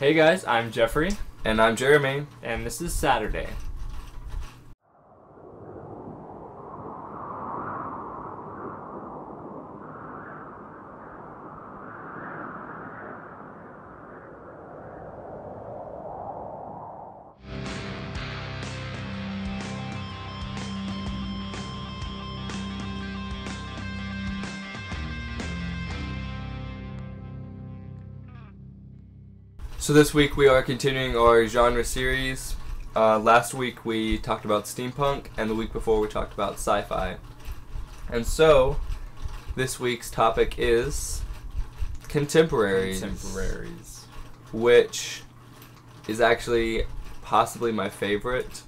Hey guys, I'm Jeffrey. And I'm Jeremy. And this is Saturday. So this week we are continuing our genre series. Last week we talked about steampunk, and the week before we talked about sci-fi. And so, this week's topic is contemporaries. Contemporaries. Which is actually possibly my favorite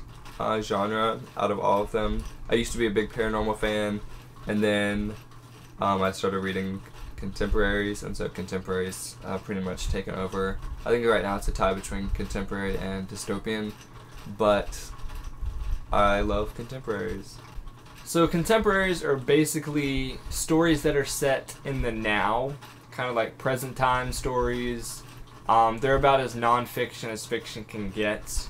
genre out of all of them. I used to be a big paranormal fan, and then I started reading contemporaries, and so contemporaries pretty much taken over. I think right now it's a tie between contemporary and dystopian, but I love contemporaries. So contemporaries are basically stories that are set in the now, kind of like present time stories. They're about as non-fiction as fiction can get.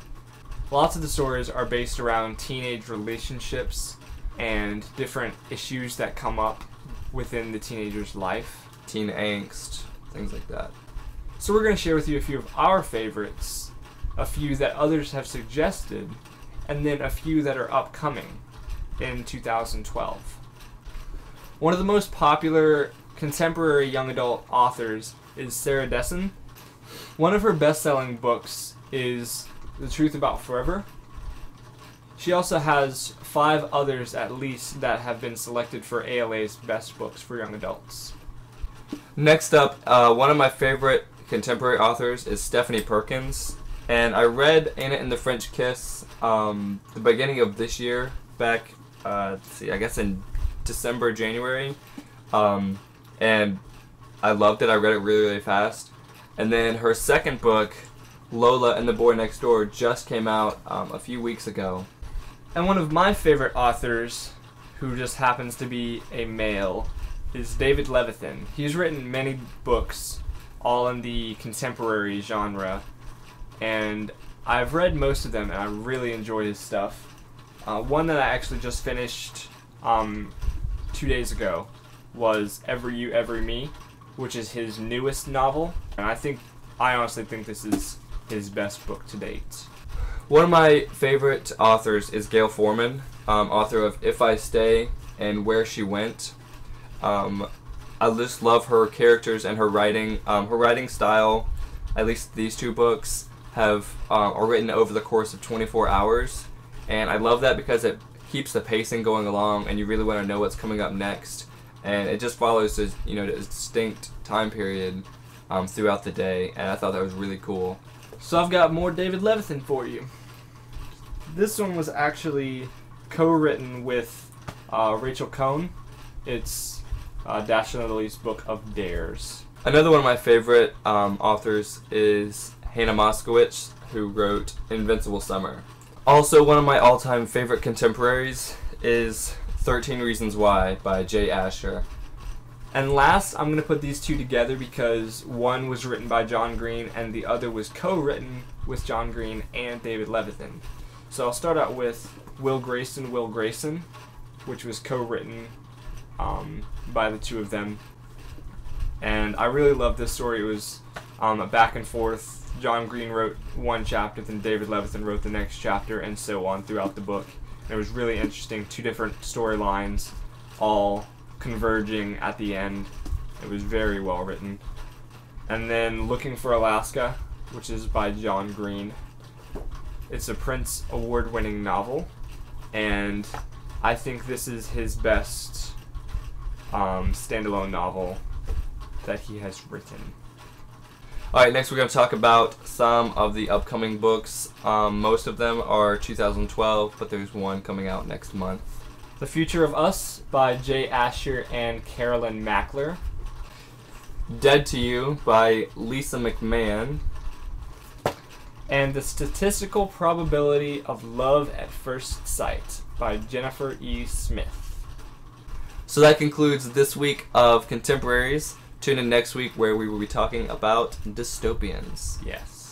Lots of the stories are based around teenage relationships and different issues that come up within the teenager's life. Teen angst, things like that. So we're going to share with you a few of our favorites, a few that others have suggested, and then a few that are upcoming in 2012. One of the most popular contemporary young adult authors is Sarah Dessen. One of her best-selling books is The Truth About Forever. She also has 5 others at least that have been selected for ALA's best books for young adults. Next up, one of my favorite contemporary authors is Stephanie Perkins, and I read Anna and the French Kiss the beginning of this year, back, I guess in December, January, and I loved it. I read it really, really fast. And then her second book, Lola and the Boy Next Door, just came out a few weeks ago. And one of my favorite authors, who just happens to be a male, is David Levithan. He's written many books, all in the contemporary genre, and I've read most of them, and I really enjoy his stuff. One that I actually just finished 2 days ago was Every You, Every Me, which is his newest novel, and I honestly think this is his best book to date. One of my favorite authors is Gail Forman, author of If I Stay and Where She Went. I just love her characters and her writing. Her writing style, at least these 2 books, are written over the course of 24 hours. And I love that because it keeps the pacing going along, and you really want to know what's coming up next. And it just follows a distinct time period throughout the day, and I thought that was really cool. So I've got more David Levithan for you. This one was actually co-written with Rachel Cohn. It's Dasha Lily's book of Dares. Another one of my favorite authors is Hannah Moskowitz, who wrote Invincible Summer. Also, one of my all-time favorite contemporaries is 13 Reasons Why by Jay Asher. And last, I'm going to put these 2 together because one was written by John Green and the other was co-written with John Green and David Levithan. So I'll start out with Will Grayson, which was co-written by the 2 of them. And I really love this story. It was a back and forth. John Green wrote one chapter, then David Levithan wrote the next chapter, and so on throughout the book. And it was really interesting. 2 different storylines, all converging at the end. It was very well written. And then Looking for Alaska, which is by John Green. It's a Prince Award-winning novel, and I think this is his best standalone novel that he has written. Alright, next we're going to talk about some of the upcoming books. Most of them are 2012, but there's one coming out next month. The Future of Us by Jay Asher and Carolyn Mackler. Dead to You by Lisa McMahon. And The Statistical Probability of Love at First Sight by Jennifer E. Smith. So that concludes this week of Contemporaries. Tune in next week where we will be talking about dystopians. Yes.